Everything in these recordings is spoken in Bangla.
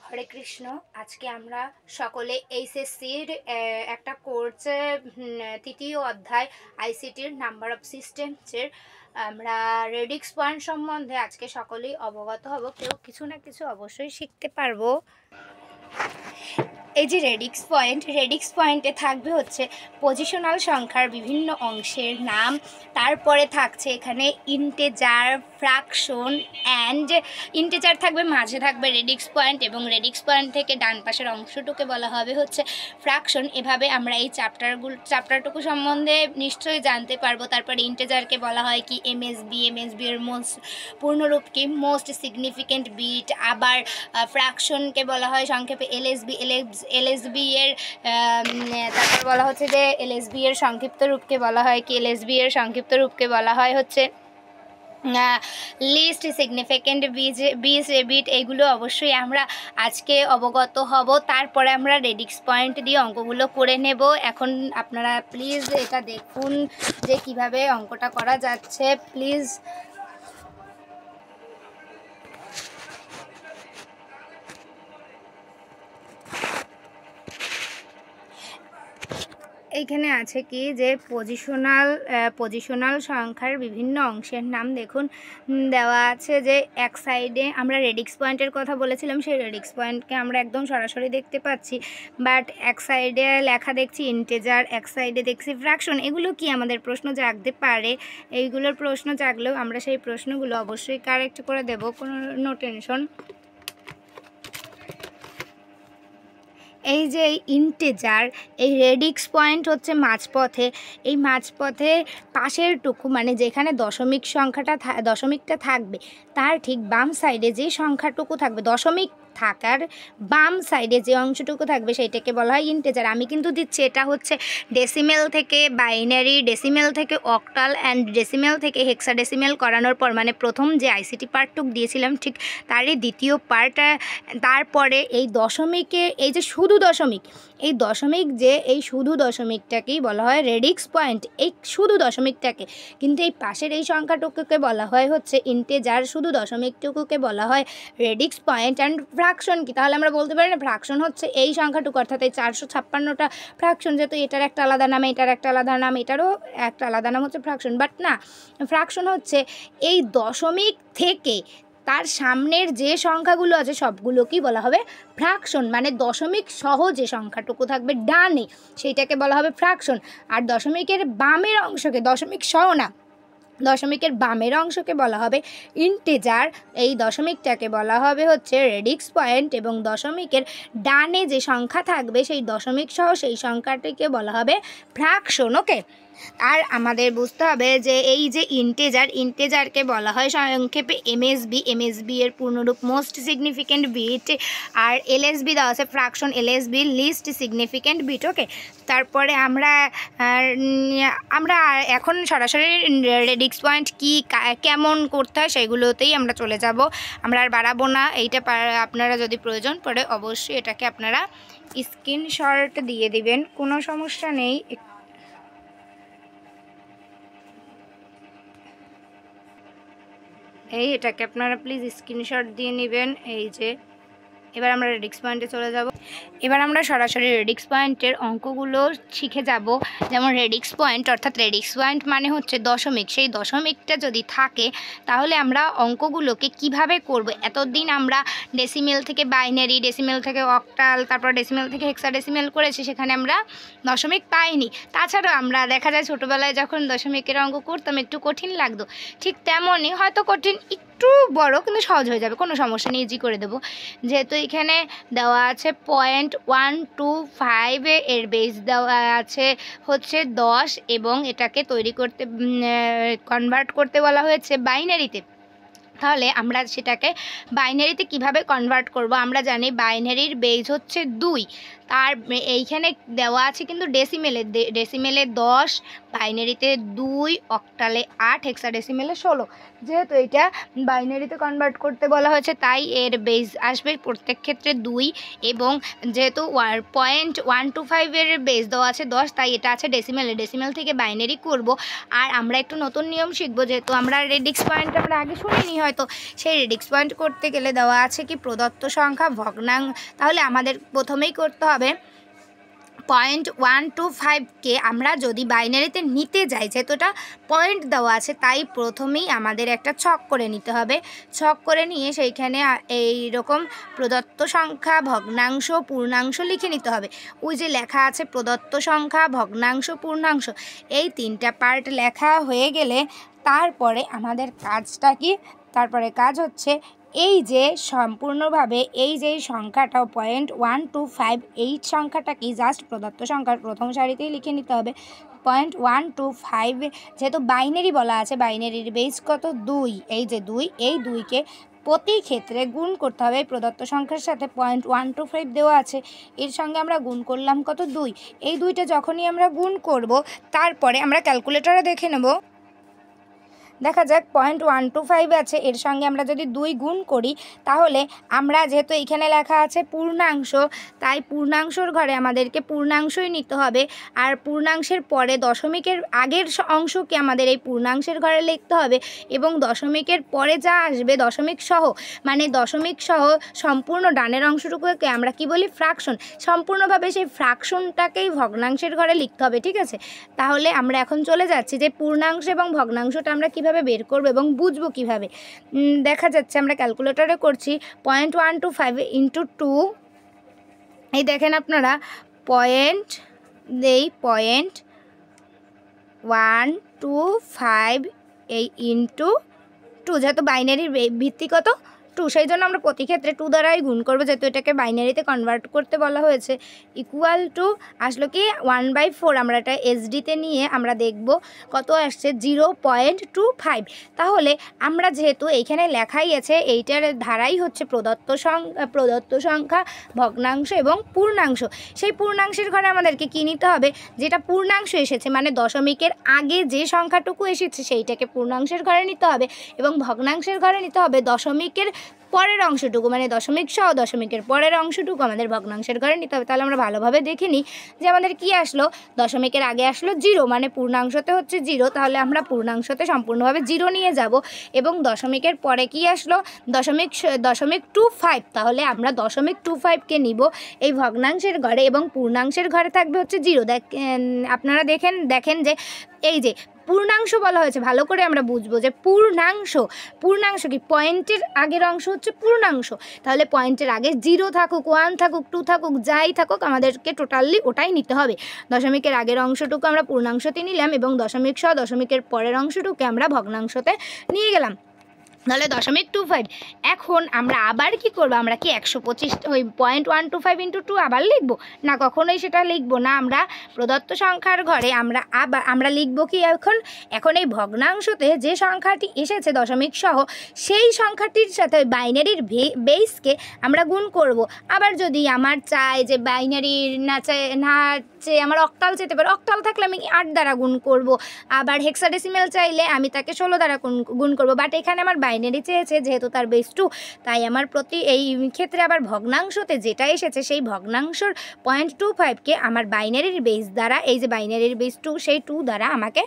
হরে কৃষ্ণ। আজকে আমরা সকলে এইচএসসির একটা কোর্সে তৃতীয় অধ্যায় আইসিটির নাম্বার অফ সিস্টেমসের আমরা রেডিক্স পয়েন্ট সম্বন্ধে আজকে সকলেই অবগত হব। কেউ কিছু না কিছু অবশ্যই শিখতে পারবো। এই যে রেডিক্স পয়েন্টে থাকবে হচ্ছে পজিশনাল সংখ্যার বিভিন্ন অংশের নাম, তারপরে থাকছে এখানে ইন্টেজার, ফ্র্যাকশন অ্যান্ড ইন্টেজার থাকবে, মাঝে থাকবে রেডিক্স পয়েন্ট এবং রেডিক্স পয়েন্ট থেকে ডান পাশের অংশটুকে বলা হবে হচ্ছে ফ্র্যাকশন। এভাবে আমরা এই চ্যাপ্টারটুকু সম্বন্ধে নিশ্চয়ই জানতে পারবো। তারপরে ইন্টেজারকে বলা হয় কি এমএসবি এর পূর্ণরূপ কি মোস্ট সিগনিফিকেন্ট বিট। আবার ফ্র্যাকশনকে বলা হয় সংক্ষেপে এলএসবি এর তারপর বলা হচ্ছে যে এলএসবি এর সংক্ষিপ্ত রূপকে বলা হয় কি সংক্ষিপ্ত রূপকে বলা হয় হচ্ছে লিস্ট সিগনিফিকেন্ট বিট। এইগুলো অবশ্যই আমরা আজকে অবগত হব। তারপরে আমরা রেডিক্স পয়েন্ট দিয়ে অঙ্কগুলো করে নেব। এখন আপনারা প্লিজ এটা দেখুন যে কিভাবে অঙ্কটা করা যাচ্ছে। প্লিজ এইখানে আছে কি যে পজিশনাল সংখ্যার বিভিন্ন অংশের নাম দেখুন দেওয়া আছে। যে এক সাইডে আমরা রেডিক্স পয়েন্টের কথা বলেছিলাম, সেই রেডিক্স পয়েন্টকে আমরা একদম সরাসরি দেখতে পাচ্ছি, বাট এক সাইডে লেখা দেখছি ইন্টেজার, এক সাইডে দেখছি ফ্র্যাকশন। এগুলো কি আমাদের প্রশ্ন জাগতে পারে। এইগুলোর প্রশ্ন জাগলেও আমরা সেই প্রশ্নগুলো অবশ্যই কারেক্ট করে দেব, কোনো নো টেনশন। এই যে ইন্টেজার, এই রেডিক্স পয়েন্ট হচ্ছে মাঝপথে। এই মাঝপথে পাশেরটুকু মানে যেখানে দশমিকটা থাকবে তার ঠিক বাম সাইডে যে সংখ্যাটুকু থাকবে, দশমিক থাকার বাম সাইডে যে অংশটুকু থাকবে সেইটাকে বলা হয় ইন্টেজার। আমি কিন্তু দিচ্ছি এটা হচ্ছে ডেসিমেল থেকে বাইনারি, ডেসিমেল থেকে অক্টাল অ্যান্ড ডেসিমেল থেকে হেক্সাডেসিমেল করানোর পর, মানে প্রথম যে আইসিটি পার্টটুক দিয়েছিলাম ঠিক তারই দ্বিতীয় পার্ট। তারপরে এই দশমিকে এই যে শুধু দশমিক, এই শুধু দশমিকটাকেই বলা হয় রেডিক্স পয়েন্ট, এই শুধু দশমিকটাকে। কিন্তু এই পাশের এই সংখ্যাটুকুকে বলা হয় হচ্ছে ইন্টেজার, শুধু দশমিকটুকুকে বলা হয় রেডিক্স পয়েন্ট। অ্যান্ড ফ্র্যাকশন কি, তাহলে আমরা বলতে পারি না ফ্র্যাকশন হচ্ছে এই সংখ্যাটুকু, অর্থাৎ এই 456টা ফ্র্যাকশন। যেহেতু এটার একটা আলাদা নাম, এটার একটা আলাদা নাম, এটারও একটা আলাদা নাম হচ্ছে ফ্র্যাকশন, বাট না, ফ্র্যাকশন হচ্ছে এই দশমিক থেকে তার সামনের যে সংখ্যাগুলো আছে সবগুলোকেই বলা হবে ফ্র্যাকশন। মানে দশমিক সহ যে সংখ্যাটুকু থাকবে ডানে সেইটাকে বলা হবে ফ্র্যাকশন। আর দশমিকের বামের অংশকে, দশমিক সহ না, দশমিকের বামের অংশকে বলা হবে ইন্টেজার। এই দশমিকটাকে বলা হবে হচ্ছে রেডিক্স পয়েন্ট এবং দশমিকের ডানে যে সংখ্যা থাকবে সেই দশমিক সহ সেই সংখ্যাটিকে বলা হবে ফ্র্যাকশন। ওকে, আর আমাদের বুঝতে হবে যে এই যে ইন্টেজারকে বলা হয় সংক্ষেপে এমএসবি এর পূর্ণরূপ মোস্ট সিগনিফিকেন্ট বিট। আর এলএসবি দেওয়া আছে fraction, LSB least significant bit. Okay, তারপরে আমরা এখন সরাসরি রেডিক্স পয়েন্ট কি কেমন করতে হয় সেগুলোতেই আমরা চলে যাব। আমরা আর বাড়াবো না। এইটা আপনারা যদি প্রয়োজন পড়ে অবশ্যই এটাকে আপনারা স্ক্রিনশট দিয়ে দিবেন, কোনো সমস্যা নেই। এটাকে আপনারা প্লিজ স্ক্রিনশট দিয়ে নেবেন। এই যে এবার আমরা রেডিক্স পয়েন্টে চলে যাব। এবার আমরা সরাসরি রেডিক্স পয়েন্টের অঙ্কগুলো শিখে যাব। যেমন রেডিক্স পয়েন্ট, অর্থাৎ রেডিক্স পয়েন্ট মানে হচ্ছে দশমিক। সেই দশমিকটা যদি থাকে তাহলে আমরা অঙ্কগুলোকে কিভাবে করব। এতদিন আমরা ডেসিমেল থেকে বাইনারি, ডেসিমেল থেকে অক্টাল, তারপর ডেসিমেল থেকে হেক্সাডেসিমেল করেছি, সেখানে আমরা দশমিক পাইনি। তাছাড়াও আমরা দেখা যায় ছোটোবেলায় যখন দশমিকের অঙ্ক করতাম একটু কঠিন লাগতো, ঠিক তেমনই হয়তো কঠিন একটু বড় কিন্তু সহজ হয়ে যাবে, কোনো সমস্যা নেই, ইজি করে দেবো। যেহেতু এখানে দেওয়া আছে 0.125, এর বেস দেওয়া আছে হচ্ছে 10 এবং এটাকে কনভার্ট করতে বলা হয়েছে বাইনারিতে। তাহলে আমরা সেটাকে বাইনারিতে কিভাবে কনভার্ট করব। আমরা জানি বাইনারির বেস হচ্ছে 2, তার এইখানে দেওয়া আছে কিন্তু ডেসিমেলে 10, বাইনারিতে 2, অক্টালে 8, হেক্সাডেসিমেলে 16। যেহেতু এটা বাইনারিতে কনভার্ট করতে বলা হয়েছে তাই এর বেস আসবে প্রত্যেক ক্ষেত্রে 2, এবং যেহেতু 0.125 এর বেস দেওয়া আছে 10, তাই এটা আছে ডেসিমেল থেকে বাইনারি করব। আর আমরা একটু নতুন নিয়ম শিখবো, যেহেতু আমরা রেডিক্স পয়েন্ট আমরা আগে শুনিনি হয়তো, সেই রেডিক্স পয়েন্ট করতে গেলে দেওয়া আছে কি প্রদত্ত সংখ্যা ভগ্নাংশ। তাহলে আমাদের প্রথমেই করতে হবে 0.125কে আমরা যদি বাইনারিতে নিতে যাই, যেহেতু এটা পয়েন্ট দেওয়া আছে তাই প্রথমেই আমাদের একটা ছক করে নিতে হবে। ছক করে নিয়ে সেইখানে এই রকম প্রদত্ত সংখ্যা ভগ্নাংশ পূর্ণাংশ লিখে নিতে হবে। ওই যে লেখা আছে প্রদত্ত সংখ্যা ভগ্নাংশ পূর্ণাংশ, এই 3টা পার্ট লেখা হয়ে গেলে তারপরে আমাদের কাজটা কি, তারপরে কাজ হচ্ছে এই যে সম্পূর্ণভাবে এই যে সংখ্যাটা 0.125, এই সংখ্যাটা কি জাস্ট প্রদত্ত সংখ্যার প্রথম সারিতেই লিখে নিতে হবে। 0.125 যেহেতু বাইনারি বলা আছে, বাইনারির বেস কত 2, এই যে 2, এই 2কে প্রতি ক্ষেত্রে গুণ করতে হবে প্রদত্ত সংখ্যার সাথে। 0.125 দেওয়া আছে, এর সঙ্গে আমরা গুণ করলাম কত 2, এই 2টা যখনই আমরা গুণ করব তারপরে আমরা ক্যালকুলেটরে দেখে নেব। দেখা যাক 0.125 আছে, এর সঙ্গে আমরা যদি 2 গুণ করি তাহলে আমরা যেহেতু এইখানে লেখা আছে পূর্ণাংশ, তাই পূর্ণাংশর ঘরে আমাদেরকে পূর্ণাংশই নিতে হবে। আর পূর্ণাংশের পরে দশমিকের আগের অংশকে আমাদের এই পূর্ণাংশের ঘরে লিখতে হবে, এবং দশমিকের পরে যা আসবে দশমিক সহ, মানে দশমিক সহ সম্পূর্ণ ডানের অংশটুকুকে আমরা কি বলি ফ্র্যাকশন, সম্পূর্ণভাবে সেই ফ্র্যাকশনটাকেই ভগ্নাংশের ঘরে লিখতে হবে। ঠিক আছে, তাহলে আমরা এখন চলে যাচ্ছি যে পূর্ণাংশ এবং ভগ্নাংশটা আমরা কীভাবে বের করবো এবং বুঝবো কীভাবে। দেখা যাচ্ছে আমরা ক্যালকুলেটরে করছি 0.125 × 2, এই দেখেন আপনারা 0.125 এই ইন্টু 2, যেহেতু বাইনারির ভিত্তি কত 2, সেই জন্য আমরা প্রতি ক্ষেত্রে 2 দ্বারাই গুণ করবো, যেহেতু এটাকে বাইনারিতে কনভার্ট করতে বলা হয়েছে। ইকুয়াল টু আসলো কি 1/4, আমরা এটা এসডিতে নিয়ে আমরা দেখব কত আসছে 0.25। তাহলে আমরা যেহেতু এইখানে লেখাই আছে এইটার ধারাই হচ্ছে প্রদত্ত সংখ্যা ভগ্নাংশ এবং পূর্ণাংশ, সেই পূর্ণাংশের ঘরে আমাদেরকে কী নিতে হবে, যেটা পূর্ণাংশ এসেছে মানে দশমিকের আগে যে সংখ্যাটুকু এসেছে সেইটাকে পূর্ণাংশের ঘরে নিতে হবে, এবং ভগ্নাংশের ঘরে নিতে হবে দশমিকের পরের অংশটুকু, মানে দশমিক সহ দশমিকের পরের অংশটুকু আমাদের ভগ্নাংশের ঘরে নিতে হবে। তাহলে আমরা ভালোভাবে দেখে নিই যে আমাদের কি আসলো, দশমিকের আগে আসলো 0, মানে পূর্ণাংশতে হচ্ছে 0, তাহলে আমরা পূর্ণাংশতে সম্পূর্ণভাবে 0 নিয়ে যাব। এবং দশমিকের পরে কি আসলো 0.25, তাহলে আমরা 0.25কে নিব এই ভগ্নাংশের ঘরে, এবং পূর্ণাংশের ঘরে থাকবে হচ্ছে 0। আপনারা দেখেন যে এই যে পূর্ণাংশ বলা হয়েছে, ভালো করে আমরা বুঝবো যে পূর্ণাংশ কি পয়েন্টের আগের অংশ হচ্ছে পূর্ণাংশ, তাহলে পয়েন্টের আগে 0 থাকুক 1 থাকুক 2 থাকুক যাই থাকুক আমাদেরকে টোটালি ওটাই নিতে হবে। দশমিকের আগের অংশটুকু আমরা পূর্ণাংশতে নিলাম, এবং দশমিক সহ দশমিকের পরের অংশটুকু আমরা ভগ্নাংশতে নিয়ে গেলাম, তাহলে 0.25। এখন আমরা আবার কি করব, আমরা কি 125 ওই 0.125 × 2 আবার লিখব না, কখনোই সেটা লিখব না। আমরা প্রদত্ত সংখ্যার ঘরে আমরা লিখব কি এখন এই ভগ্নাংশতে যে সংখ্যাটি এসেছে দশমিক সহ সেই সংখ্যাটির সাথে বাইনারির বেসকে আমরা গুণ করব। আবার যদি আমার চাই যে বাইনারির না চেয়ে আমার অক্টাল যেতে পারে, অক্টাল থাকলে আমি 8 দ্বারা গুণ করব, আবার হেক্সাডেসিমেল চাইলে আমি তাকে 16 দ্বারা গুণ করব। বাট এখানে আমার বাইনারি চেয়েছে যেহেতু তার বেস 2, তাই আমার এই ক্ষেত্রে আবার ভগ্নাংশতে যেটা এসেছে সেই ভগ্নাংশর 0.25কে আমার বাইনারির বেস দ্বারা, এই যে বাইনারির বেস 2 সেই 2 দ্বারা আমাকে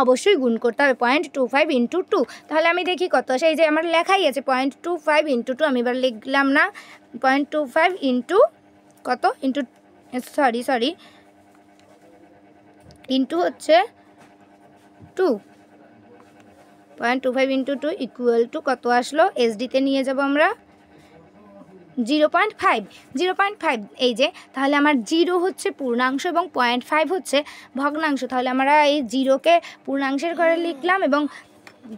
অবশ্যই গুণ করতে হবে 0.25 × 2। তাহলে আমি দেখি কত, সেই যে আমার লেখাই আছে 0.25 × 2, আমি এবার লিখলাম না 0.25 ইন্টু কত ইন্টু সরি ইন্টু হচ্ছে 2, 0.25 × 2 ইকুয়াল টু কত আসলো, এসডিতে নিয়ে যাব আমরা 0.5। এই যে তাহলে আমার 0 হচ্ছে পূর্ণাংশ এবং 0.5 হচ্ছে ভগ্নাংশ। তাহলে আমরা এই 0কে পূর্ণাংশের ঘরে লিখলাম এবং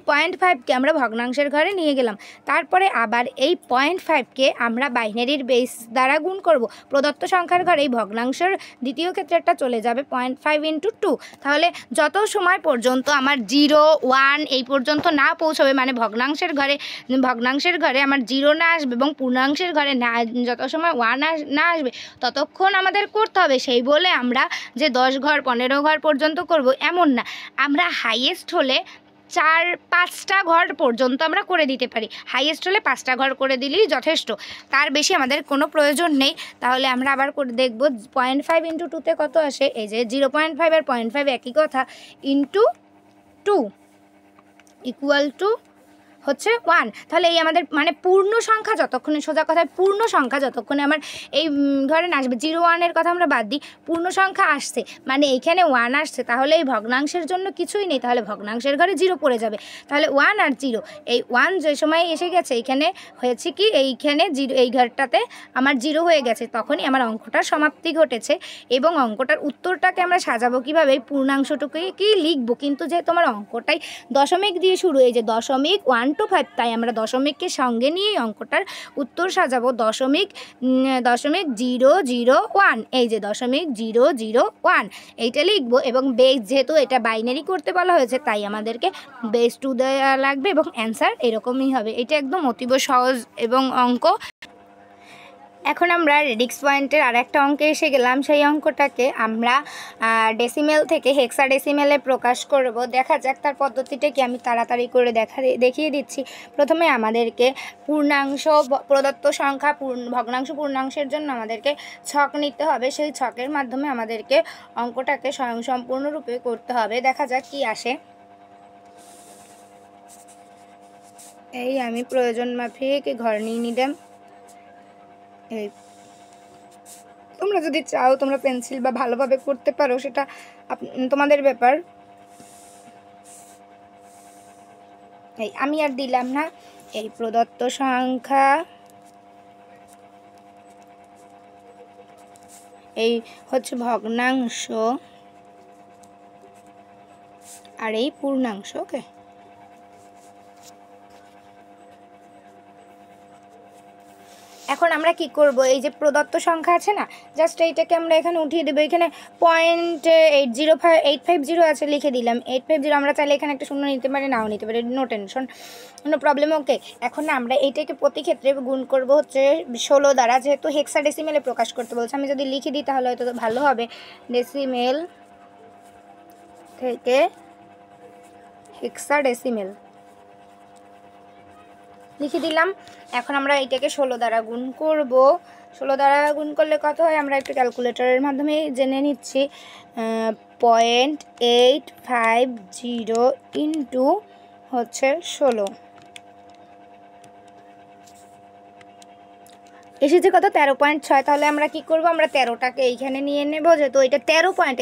0.5কে আমরা ভগ্নাংশের ঘরে নিয়ে গেলাম, তারপরে আবার এই 0.5কে আমরা বাইনারির বেস দ্বারা গুণ করব। প্রদত্ত সংখ্যার ঘরে এই ভগ্নাংশের দ্বিতীয় ক্ষেত্রেটা চলে যাবে 0.5 × 2। তাহলে যত সময় পর্যন্ত আমার 0, 1 এই পর্যন্ত না পৌঁছবে, মানে ভগ্নাংশের ঘরে আমার 0 না আসবে এবং পূর্ণাংশের ঘরে না যত সময় 1 না আসবে ততক্ষণ আমাদের করতে হবে। সেই বলে আমরা যে 10 ঘর 15 ঘর পর্যন্ত করব এমন না, আমরা হাইয়েস্ট হলে 4-5টা ঘর পর্যন্ত আমরা করে দিতে পারি। হাইয়েস্ট হলে 5টা ঘর করে দিলেই যথেষ্ট, তার বেশি আমাদের কোনো প্রয়োজন নেই। তাহলে আমরা আবার করে দেখব 0.5 × 2তে কত আসে। এই যে 0.5 আর 0.5 একই কথা, × 2 ইকুয়াল টু হচ্ছে 1। তাহলে এই আমাদের মানে পূর্ণ সংখ্যা যতক্ষণে, সোজা কথায় পূর্ণ সংখ্যা যতক্ষণে আমার এই ঘরে না আসবে, 0, 1 এর কথা আমরা বাদ দিই, পূর্ণ সংখ্যা আসছে মানে এইখানে 1 আসছে, তাহলে এই ভগ্নাংশের জন্য কিছুই নেই, তাহলে ভগ্নাংশের ঘরে 0 পড়ে যাবে। তাহলে 1 আর 0, এই 1 যে সময় এসে গেছে এইখানে হয়েছে কি, এইখানে 0 এই ঘরটাতে আমার 0 হয়ে গেছে, তখনই আমার অঙ্কটার সমাপ্তি ঘটেছে। এবং অঙ্কটার উত্তরটাকে আমরা সাজাবো কীভাবে, এই পূর্ণাংশটুকুকে কি লিখবো, কিন্তু যেহেতু আমার অঙ্কটাই দশমিক দিয়ে শুরু, এই যে 0.1 to 5, তাই আমরা দশমিককে সঙ্গে নিয়ে অঙ্কটার উত্তর সাজাবো 0.001। এই যে 0.001 এইটা লিখবো। এবং বেস, যেহেতু এটা বাইনারি করতে বলা হয়েছে, তাই আমাদেরকে বেস 2 দেওয়া লাগবে এবং অ্যান্সার এরকমই হবে। এটা একদম অতীব সহজ এবং অঙ্ক। এখন আমরা রেডিক্স পয়েন্টের আর একটা অঙ্কে এসে গেলাম। সেই অঙ্কটাকে আমরা ডেসিমেল থেকে হেক্সাডেসিমেলে প্রকাশ করব। দেখা যাক তার পদ্ধতিটা কি, আমি তাড়াতাড়ি করে দেখিয়ে দিচ্ছি। প্রথমে আমাদেরকে পূর্ণাংশ, প্রদত্ত সংখ্যা, ভগ্নাংশ পূর্ণাংশের জন্য আমাদেরকে ছক নিতে হবে। সেই ছকের মাধ্যমে আমাদেরকে অঙ্কটাকে স্বয়ংসম্পূর্ণরূপে করতে হবে। দেখা যাক কি আসে। এই আমি প্রয়োজন মাফিক ঘর নিয়ে নিলাম। তোমরা যদি চাও তোমরা পেন্সিল বা ভালোভাবে করতে পারো, সেটা তোমাদের ব্যাপার। এই আমি আর দিলাম না। এই প্রদত্ত সংখ্যা, এই হচ্ছে ভগ্নাংশ আর এই পূর্ণাংশ। ওকে, এখন আমরা কি করব, এই যে প্রদত্ত সংখ্যা আছে না, জাস্ট এইটাকে আমরা এখানে উঠিয়ে দেবো। এখানে 0.850 আছে, লিখে দিলাম 850। আমরা চাইলে এখানে একটা শূন্য নিতে পারি, নাও নিতে পারি, নো টেনশন, নো প্রবলেম। ওকে, এখন আমরা এইটাকে প্রতি ক্ষেত্রে গুণ করব হচ্ছে 16 দ্বারা, যেহেতু হেক্সাডেসিমেলে প্রকাশ করতে বলছে। আমি যদি লিখে দিই তাহলে হয়তো ভালো হবে। ডেসিমেল থেকে হেক্সাডেসিমেল লিখে দিলাম। এখন আমরা এটাকে 16 দ্বারা গুণ করব। 16 দ্বারা গুণ করলে কত হয় আমরা একটু ক্যালকুলেটরের মাধ্যমে জেনে নিচ্ছি। 0.850 ইন্টু হচ্ছে 16 এসেছে কত, 13.6। তাহলে আমরা কি করব, আমরা 13টাকে এইখানে নিয়ে নেব, যেহেতু এটা 13 পয়েন্ট।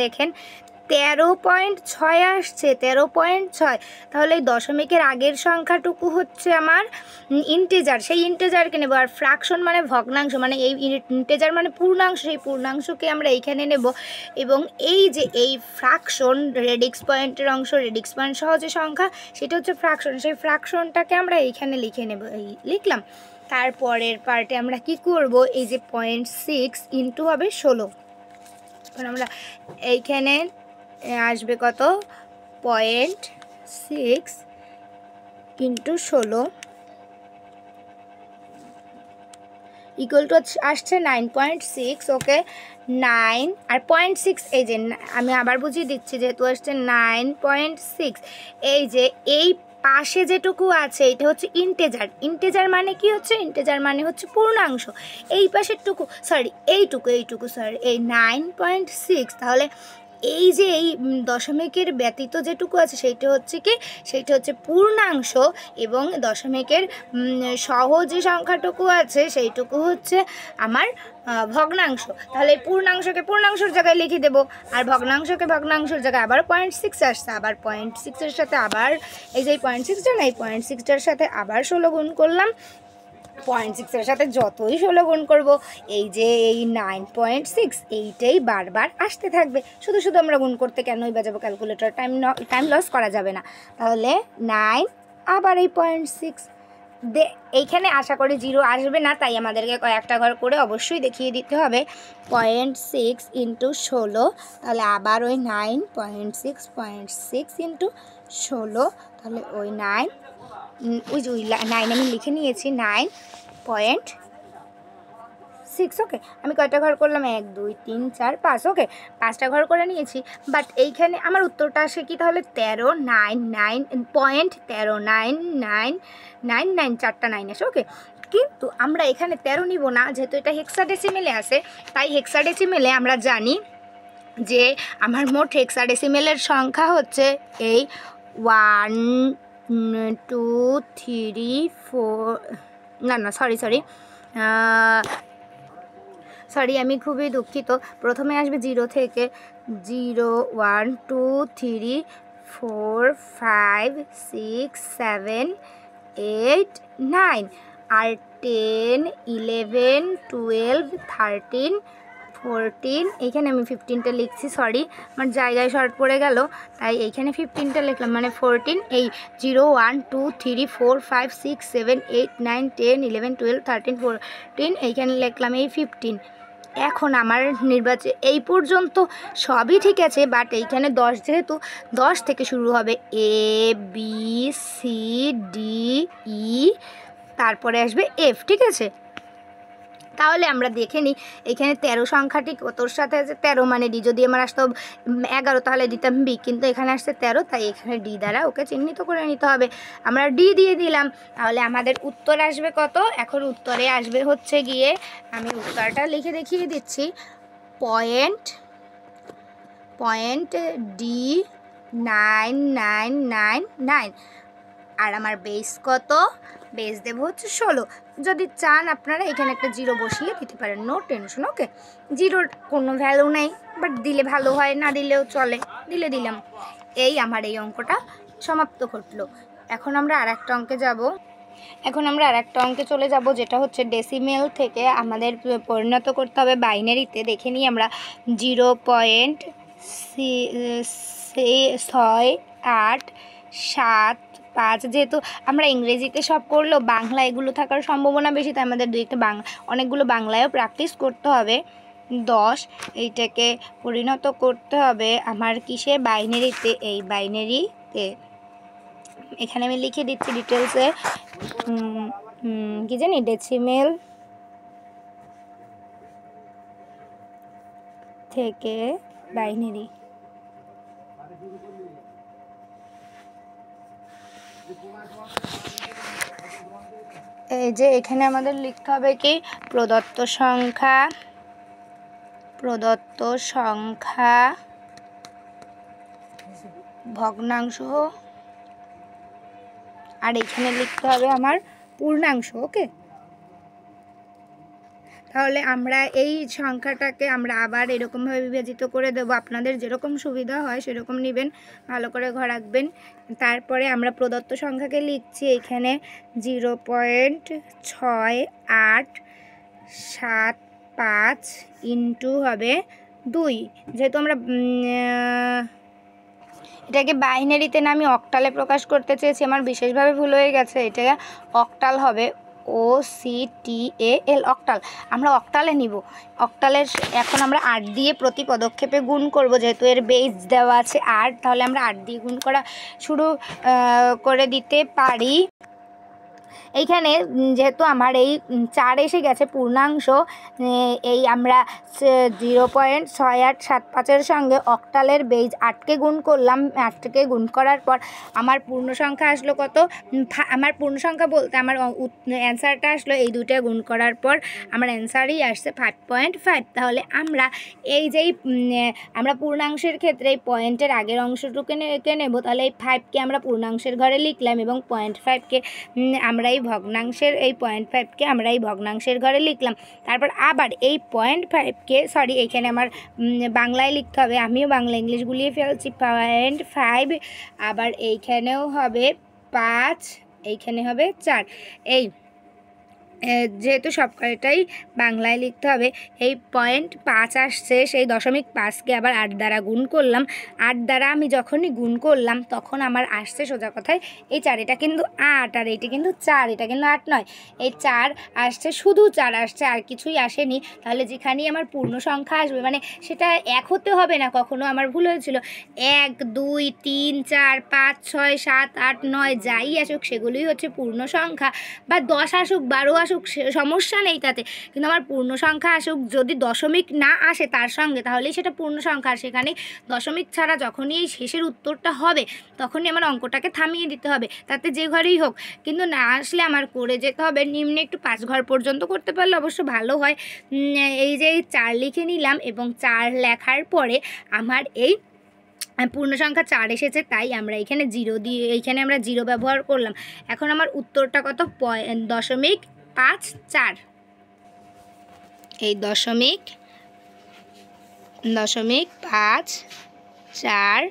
দেখেন 13.6 আসছে, 13.6। তাহলে এই দশমিকের আগের সংখ্যাটুকু হচ্ছে আমার ইন্টিজার, সেই ইন্টিজারকে নেব। আর ফ্র্যাকশন মানে ভগ্নাংশ, মানে এই ইন্টিজার মানে পূর্ণাংশ, সেই পূর্ণাংশকে আমরা এইখানে নেব। এবং এই যে এই ফ্র্যাকশন, রেডিক্স পয়েন্টের অংশ, রেডিক্স পয়েন্ট সহ যে সংখ্যা, সেটা হচ্ছে ফ্র্যাকশন, সেই ফ্র্যাকশনটাকে আমরা এইখানে লিখে নেব। এই লিখলাম। তারপরের পার্টে আমরা কি করব, এই যে 0.6 ইন্টু হবে 16। এখন আমরা এইখানে আসবে কত, 0.6 ইন্টু 16 ইকুয়াল টু আসছে 9.6। ওকে, 9 আর 0.6, এই যে আমি আবার বুঝিয়ে দিচ্ছি, যেহেতু আসছে 9.6। এই যে এই পাশে যেটুকু আছে এটা হচ্ছে ইন্টিজার। ইন্টিজার মানে কি হচ্ছে, ইন্টিজার মানে হচ্ছে পূর্ণাংশ। এই পাশেরটুকু, সরি এইটুকু সরি, এই 9.6। তাহলে এই যে এই দশমিকের ব্যতীত যেটুকু আছে সেইটা হচ্ছে কি, সেইটা হচ্ছে পূর্ণাংশ। এবং দশমিকের সহ যে সংখ্যাটুকু আছে সেইটুকু হচ্ছে আমার ভগ্নাংশ। তাহলে এই পূর্ণাংশকে পূর্ণাংশের জায়গায় লিখে দেবো, আর ভগ্নাংশকে ভগ্নাংশের জায়গায় আবার 0.6 আসছে। আবার 0.6-এর সাথে আবার এই যে 0.6টা না, এই 0.6টার সাথে আবার 16 গুণ করলাম। 0.6 সাথে যতই 16 গুণ করব এই যে এই 9.6 এইটাই বারবার আসতে থাকবে। শুধু শুধু আমরা গুণ করতে কেনই বাজাবো ক্যালকুলেটর, টাইম লস করা যাবে না। তাহলে 9 আবার এই 0.6 এইখানে আশা করি 0 আসবে না, তাই আমাদেরকে কয়েকটা ঘর করে অবশ্যই দেখিয়ে দিতে হবে। 0.6 ইন্টু 16, তাহলে আবার ওই 9.6 ইন্টু 16, তাহলে ওই 9 আমি লিখে নিয়েছি 9.6। ওকে, আমি কয়টা ঘর করলাম 1 2 3 4 5। ওকে, 5টা ঘর করে নিয়েছি। বাট এইখানে আমার উত্তরটা আসে কি তাহলে 13.9 4টা 9 আসে। ওকে, কিন্তু আমরা এখানে 13 নিব না, যেহেতু এটা হেক্সাডেসিমেলে আসে, তাই হেক্সাডেসিমেলে আমরা জানি যে আমার মোট হেক্সাডেসিমেলের সংখ্যা হচ্ছে এই 1 2 3 4 সরি আমি খুবই দুঃখিত। প্রথমে আসবে 0 থেকে 0 1 2 3 4 5 6 7 8 9 আর 10 11 12 13 14, এইখানে আমি 15টা লিখছি, সরি আমার জায়গায় শর্ট পড়ে গেল, তাই এইখানে 15টা লিখলাম, মানে 14। এই 0 1 2 3 4 5 6 7 8 9 10 11 12 13 14, এইখানে লিখলাম এই 15। এখন আমার এই পর্যন্ত সবই ঠিক আছে, বাট এইখানে 10, যেহেতু 10 থেকে শুরু হবে A B C D E, তারপরে আসবে F, ঠিক আছে। তাহলে আমরা দেখে নিই এখানে 13 সংখ্যাটি কতর সাথে আছে 13, মানে ডি যদি আমার আসতো 11 তাহলে দিতাম বি, কিন্তু এখানে আসছে 13, তাই এখানে ডি দ্বারা ওকে চিহ্নিত করে নিতে হবে। আমরা ডি দিয়ে দিলাম, তাহলে আমাদের উত্তর আসবে কত? এখন উত্তরে আসবে হচ্ছে গিয়ে, আমি উত্তরটা লিখে দেখিয়ে দিচ্ছি, পয়েন্ট ডি 9999, আর আমার বেস কত? বেস দেব হচ্ছে 16। যদি চান আপনারা এখানে একটা 0 বসিয়ে দিতে পারেন, নো টেনশন। ওকে, 0-র কোনো ভ্যালু নেই, বাট দিলে ভালো হয়, না দিলেও চলে, দিলাম। এই আমার এই অঙ্কটা সমাপ্ত ঘটলো। এখন আমরা আরেকটা অঙ্কে চলে যাব, যেটা হচ্ছে ডেসিমেল থেকে আমাদের পরিণত করতে হবে বাইনারিতে। দেখে নিই আমরা 0.687, যেহেতু আমরা ইংরেজিতে সব করলেও বাংলা এগুলো থাকার সম্ভাবনা বেশি, তাই আমাদের অনেকগুলো বাংলায়ও প্র্যাকটিস করতে হবে। 10 এইটাকে পরিণত করতে হবে আমার কিসে? বাইনারিতে। এই বাইনারিতে এখানে আমি লিখে দিচ্ছি ডিটেলসে, কি জানি, ডেসিমেল থেকে বাইনারি। এই যে এখানে আমাদের লিখতে হবে কি, প্রদত্ত সংখ্যা ভগ্নাংশ, আর এখানে লিখতে হবে আমার পূর্ণাংশ। ওকে, তাহলে আমরা এই সংখ্যাটাকে আমরা আবার এরকমভাবে বিভাজিত করে দেব, আপনাদের যেরকম সুবিধা হয় সেরকম নেবেন, ভালো করে ঘর রাখবেন। তারপরে আমরা প্রদত্ত সংখ্যাকে লিখছি এখানে 0.6875 ইন্টু হবে 2, যেহেতু আমরা এটাকে বাইনারিতে না আমি অক্টালে প্রকাশ করতে চেয়েছি, আমার বিশেষভাবে ভুল হয়ে গেছে, এটা অক্টাল হবে, OCTAL, অক্টাল। আমরা অক্টালে নিব। অক্টালের এখন আমরা 8 দিয়ে প্রতি পদক্ষেপে গুণ করব, যেহেতু এর বেস দেওয়া আছে 8, তাহলে আমরা 8 দিয়ে গুণ করা শুরু করে দিতে পারি। এইখানে যেহেতু আমার এই 4 এসে গেছে পূর্ণাংশ, এই আমরা 0.6875-এর সঙ্গে অক্টালের বেজ 8কে গুণ করলাম। 8কে গুণ করার পর আমার পূর্ণ সংখ্যা আসলো কত? আমার পূর্ণ সংখ্যা বলতে আমার অ্যান্সারটা আসলো এই দুটো গুণ করার পর আমার অ্যান্সারই আসছে 5.5। তাহলে আমরা এই যেই আমরা পূর্ণাংশের ক্ষেত্রে এই পয়েন্টের আগের অংশটুকু নেব, তাহলে এই 5কে আমরা পূর্ণাংশের ঘরে লিখলাম এবং 0.5কে আমরা এই ভগ্নাংশের, এই 0.5কে আমরা এই ভগ্নাংশের ঘরে লিখলাম। তারপর আবার এই 0.5কে, সরি এইখানে আমার বাংলায় লিখতে হবে, আমিও বাংলা ইংলিশ গুলিয়ে ফেলছি, 0.5, আবার এইখানেও হবে 5, এইখানে হবে 4। এই যেহেতু সব কয়টাই বাংলায় লিখতে হবে, এই 0.5 আসছে, সেই 0.5কে আবার 8 দ্বারা গুণ করলাম। 8 দ্বারা আমি যখনই গুণ করলাম তখন আমার আসছে সোজা কথায় এই 4, এটা কিন্তু 8 আর এইটি কিন্তু 4, এটা কিন্তু 8 নয়, এই 4 আসছে, শুধু 4 আসছে, আর কিছুই আসেনি। তাহলে যেখানেই আমার পূর্ণ সংখ্যা আসবে, মানে সেটা 1 হতে হবে না, কখনো আমার ভুল হয়েছিল, 1 2 3 4 5 6 7 8 9 যাই আসুক সেগুলোই হচ্ছে পূর্ণ সংখ্যা, বা 10 আসুক 12 আসুক সমস্যা নেই তাতে, কিন্তু আমার পূর্ণ সংখ্যা আসুক, যদি দশমিক না আসে তার সঙ্গে তাহলেই সেটা পূর্ণ সংখ্যা। সেখানে দশমিক ছাড়া যখনই এই শেষের উত্তরটা হবে তখনই আমার অঙ্কটাকে থামিয়ে দিতে হবে, তাতে যে ঘরেই হোক, কিন্তু না আসলে আমার করে যেতে হবে নিম্নে একটু 5 ঘর পর্যন্ত করতে পারলে অবশ্য ভালো হয়। এই যে 4 লিখে নিলাম এবং 4 লেখার পরে আমার এই পূর্ণ সংখ্যা 4 এসেছে, তাই আমরা এখানে 0 দিয়ে, এইখানে আমরা 0 ব্যবহার করলাম। এখন আমার উত্তরটা কত? 0.54। এই 0.54,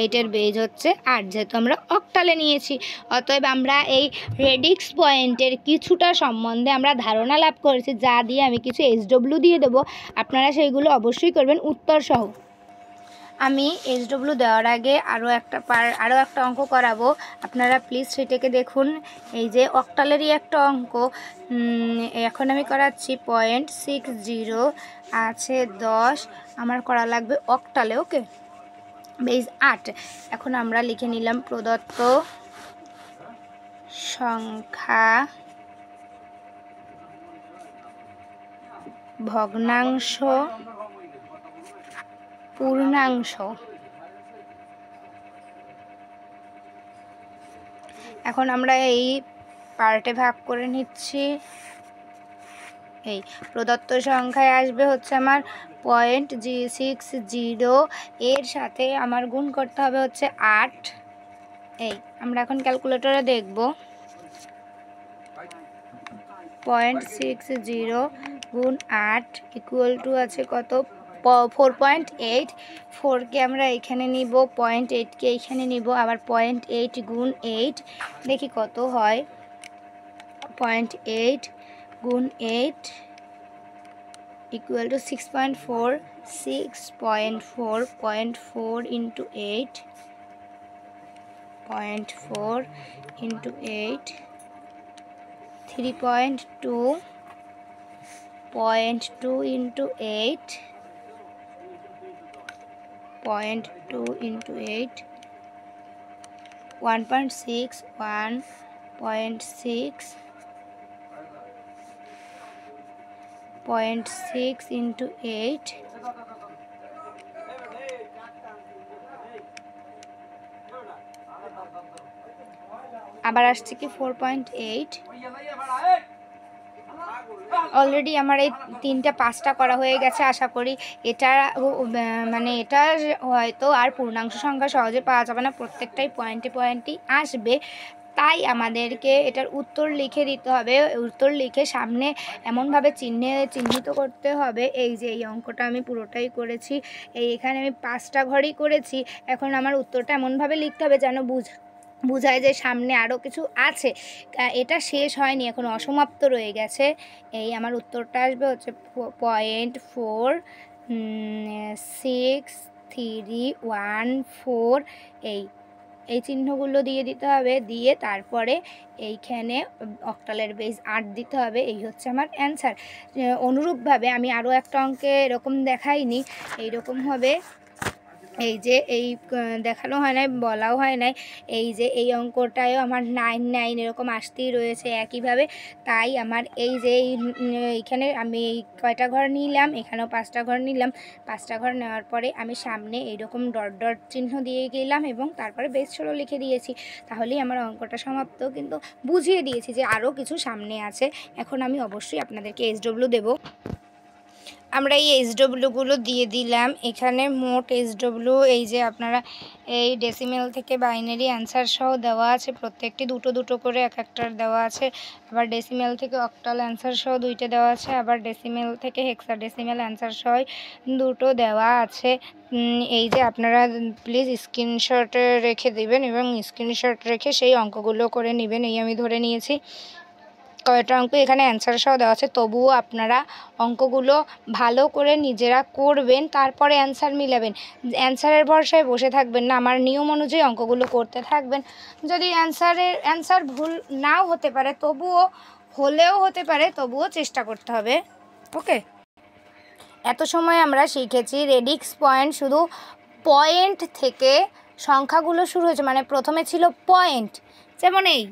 এইটার বেজ হচ্ছে 8, যেহেতু আমরা অক্টালে নিয়েছি। অতএব আমরা এই রেডিক্স পয়েন্টের কিছুটা সম্বন্ধে আমরা ধারণা লাভ করেছি, যা দিয়ে আমি কিছু SW দিয়ে দেবো। আপনারা সেইগুলো অবশ্যই করবেন উত্তর সহ। আমি SW দেওয়ার আগে আরও একটা অঙ্ক করাবো, আপনারা প্লিজ সেটাকে দেখুন। এই যে অক্টালেরই একটা অঙ্ক, এখন আমি করাচ্ছি 0.60 আছে 10, আমার করা লাগবে অক্টালে। ওকে, বেজ 8। এখন আমরা লিখে নিলাম প্রদত্ত সংখ্যা ভগ্নাংশ পূর্ণাংশ। এখন আমরা এই পার্টে ভাগ করে নিচ্ছি। এই প্রদত্ত সংখ্যায় আসবে হচ্ছে আমার 0.60, এর সাথে আমার গুণ করতে হবে হচ্ছে 8। এই আমরা এখন ক্যালকুলেটরে দেখব, 0.60 গুণ 8 ইকুয়াল টু আছে কত? 4.8। 4কে আমরা এখানে নিব, 0.8কে এইখানে নিব, আবার 0.8 গুণ 8, দেখি কত হয়। 0.8 গুণ 8 equal to 6.4, 0.4 into 8, 0.4 into 8, 3.2, 0.2 into 8, 0.2 into 8, 1.6, 1.6, 0.6 into 8, আবার আসছে কি 4.8। অলরেডি আমার এই 3টা 5টা করা হয়ে গেছে। আশা করি এটা মানে এটা হয়তো আর পূর্ণাংশ সংখ্যা সহজে পাওয়া যাবে না, প্রত্যেকটাই পয়েন্টে আসবে। তাই আমাদেরকে এটার উত্তর লিখে দিতে হবে। উত্তর লিখে সামনে এমনভাবে চিহ্নিত করতে হবে। এই যে এই অঙ্কটা আমি পুরোটাই করেছি, এখানে আমি 5টা ঘরই করেছি। এখন আমার উত্তরটা এমনভাবে লিখতে হবে যেন বুঝায় যে সামনে আরও কিছু আছে, এটা শেষ হয়নি, এখন অসমাপ্ত রয়ে গেছে। এই আমার উত্তরটা আসবে হচ্ছে 0.6314। এই চিহ্নগুলো দিয়ে দিতে হবে, দিয়ে তারপরে এইখানে অক্টালের বেজ 8 দিতে হবে। এই হচ্ছে আমার অ্যান্সার। অনুরূপভাবে আমি আরও একটা অঙ্কে এরকম দেখাইনি, এইরকম হবে। এই যে এই দেখানো হয় নাই, বলাও হয় নাই, এই যে এই অঙ্কটায়ও আমার 9 9 এরকম আসতেই রয়েছে একইভাবে। তাই আমার এই যে এইখানে আমি কয়টা ঘর নিলাম, এখানেও 5টা ঘর নিলাম। 5টা ঘর নেওয়ার পরে আমি সামনে এইরকম ডট ডট চিহ্ন দিয়ে গেলাম এবং তারপরে বেস 16 লিখে দিয়েছি। তাহলেই আমার অঙ্কটা সমাপ্ত, কিন্তু বুঝিয়ে দিয়েছি যে আরও কিছু সামনে আছে। এখন আমি অবশ্যই আপনাদেরকে SW দেবো। আমরা এই SWগুলো দিয়ে দিলাম। এখানে মোট SW, এই যে আপনারা এই ডেসিমেল থেকে বাইনারি অ্যান্সার সহ দেওয়া আছে, প্রত্যেকটি দুটো দুটো করে এক একটার দেওয়া আছে। আবার ডেসিমেল থেকে অক্টাল অ্যান্সার সহ 2টা দেওয়া আছে, আবার ডেসিমেল থেকে হেক্সাডেসিমেল অ্যান্সার সহ 2টো দেওয়া আছে। এই যে আপনারা প্লিজ স্ক্রিনশটে রেখে দিবেন এবং স্ক্রিনশট রেখে সেই অঙ্কগুলো করে নেবেন। এই আমি ধরে নিয়েছি। কয়টা অঙ্ক এখানে অ্যান্সার সহ দেওয়া আছে, তবুও আপনারা অঙ্কগুলো ভালো করে নিজেরা করবেন, তারপরে অ্যান্সার মিলাবেন। অ্যান্সারের ভরসায় বসে থাকবেন না, আমার নিয়ম অনুযায়ী অঙ্কগুলো করতে থাকবেন। যদি অ্যান্সার ভুল নাও হতে পারে, হলেও হতে পারে, তবুও চেষ্টা করতে হবে। ওকে, এত সময় আমরা শিখেছি রেডিক্স পয়েন্ট, শুধু পয়েন্ট থেকে সংখ্যাগুলো শুরু হয়েছে, মানে প্রথমে ছিল পয়েন্ট, যেমন এই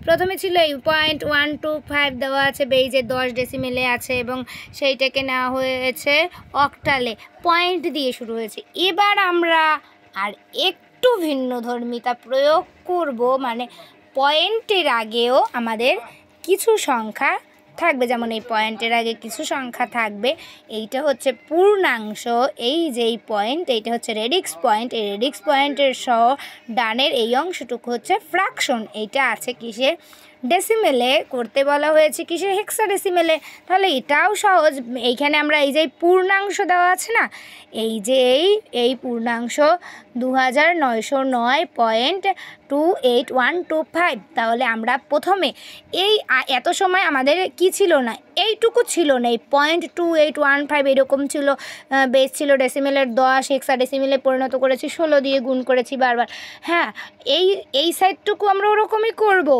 প্রথমে ছিল এই 0.125 দেওয়া আছে, বেইজে 10 ডেসিমেলে আছে এবং সেইটাকে নেওয়া হয়েছে অক্টালে, পয়েন্ট দিয়ে শুরু হয়েছে। এবার আমরা আর একটু ভিন্নধর্মিতা প্রয়োগ করব, মানে পয়েন্টের আগেও আমাদের কিছু সংখ্যা থাকবে, যেমন এই পয়েন্টের আগে কিছু সংখ্যা থাকবে। এইটা হচ্ছে পূর্ণাংশ, এই যেই পয়েন্ট এইটা হচ্ছে রেডিক্স পয়েন্ট, এই রেডিক্স পয়েন্টের সহ ডানের এই অংশটুকু হচ্ছে ফ্র্যাকশন। এইটা আছে কিসে? ডেসিমেলে করতে বলা হয়েছে, কিসে? হেক্সাডেসিমেলে। তাহলে এটাও সহজ। এইখানে আমরা এই যে পূর্ণাংশ দেওয়া আছে না, এই যে এই পূর্ণাংশ 2909.28125, তাহলে আমরা প্রথমে এত সময় আমাদের কি ছিল না, এইটুকু ছিল না, এই 0.2815 এরকম ছিল, বেস ছিল ডেসিমেলের 10, হেক্সাডেসিমেলে পরিণত করেছি, 16 দিয়ে গুণ করেছি বারবার। হ্যাঁ, এই সাইডটুকু আমরা ওরকমই করব,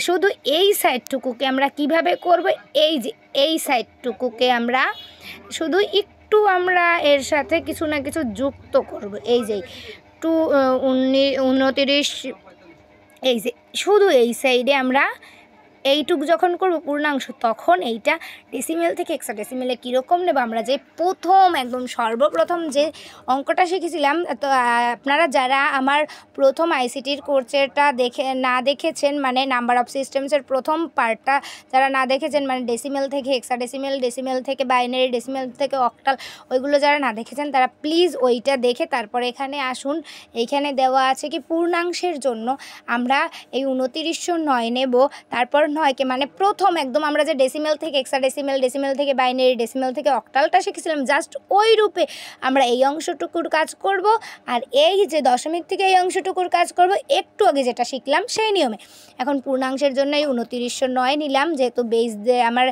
শুধু এই সাইডটুকুকে আমরা কিভাবে করব, এই যে এই সাইডটুকুকে আমরা শুধু একটু আমরা এর সাথে কিছু না কিছু যুক্ত করব। এই যে 29, এই যে শুধু এই সাইডে আমরা এইটুকু যখন করব পূর্ণাংশ, তখন এইটা ডেসিমেল থেকে হেক্সাডেসিমেলে কীরকম নেব, আমরা যে একদম সর্বপ্রথম যে অঙ্কটা শিখেছিলাম, তো আপনারা যারা আমার প্রথম আইসিটির কোর্সেরটা দেখেছেন, মানে নাম্বার অফ সিস্টেমসের প্রথম পার্টটা যারা না দেখেছেন, মানে ডেসিমেল থেকে হেক্সাডেসিমেল, ডেসিমেল থেকে বাইনারি, ডেসিমেল থেকে অক্টাল, ওইগুলো যারা না দেখেছেন তারা প্লিজ ওইটা দেখে তারপরে এখানে আসুন। এইখানে দেওয়া আছে কি পূর্ণাংশের জন্য আমরা এই 2909 নেব, তারপর 9কে, মানে প্রথম একদম আমরা যে ডেসিমেল থেকে হেক্সাডেসিমেল, ডেসিমেল থেকে বাইনারি, ডেসিমেল থেকে অক্টালটা শিখেছিলাম, জাস্ট ওই রূপে আমরা এই অংশটুকুর কাজ করব, আর এই যে দশমিক থেকে এই অংশটুকুর কাজ করব, একটু আগে যেটা শিখলাম সেই নিয়মে। এখন পূর্ণাংশের জন্য এই 2909 নিলাম, যেহেতু বেস দিয়ে আমার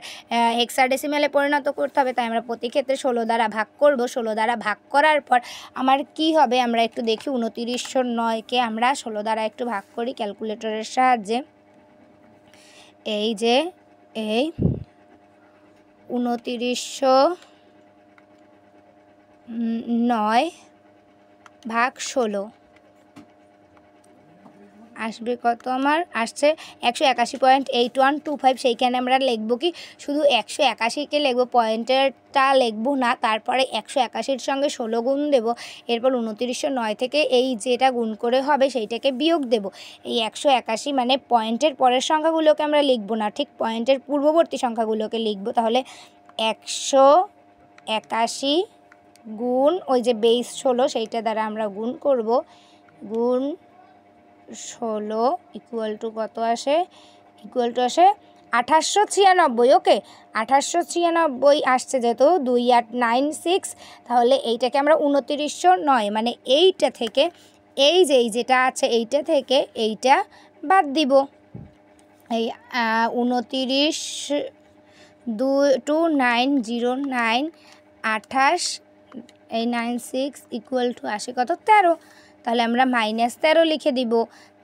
হেক্সাডেসিমেলে পরিণত করতে হবে, তাই আমরা প্রতি ক্ষেত্রে 16 দ্বারা ভাগ করব। 16 দ্বারা ভাগ করার পর আমার কি হবে আমরা একটু দেখি। 2909কে আমরা 16 দ্বারা একটু ভাগ করি ক্যালকুলেটরের সাহায্যে। এই যে এই 2909 ভাগ 16 আসবে কত? আমার আসছে 181.8125। সেইখানে আমরা লিখব কি, শুধু 181কে লিখব, পয়েন্টেরটা লিখব না, তারপরে 181-র সঙ্গে 16 গুণ দেব, এরপর 2909 থেকে এই যেটা গুণ করে হবে সেইটাকে বিয়োগ দেব। এই 181 মানে পয়েন্টের পরের সংখ্যাগুলোকে আমরা লিখব না, ঠিক পয়েন্টের পূর্ববর্তী সংখ্যাগুলোকে লিখব। তাহলে 181 গুণ ওই যে বেস 16 সেইটা দ্বারা আমরা গুণ করব, গুণ 16 ইকুয়াল টু কত আসে? ইকুয়াল টু আসে 2896। ওকে, 2896 আসছে, যেহেতু 2896, তাহলে এইটাকে আমরা 2909 মানে এইটা থেকে এই যেটা আছে এইটা থেকে এইটা বাদ দিব। এই 2909 28 এই 96 ইকুয়াল টু আসে কত? 13। তাহলে আমরা -13 লিখে দিব।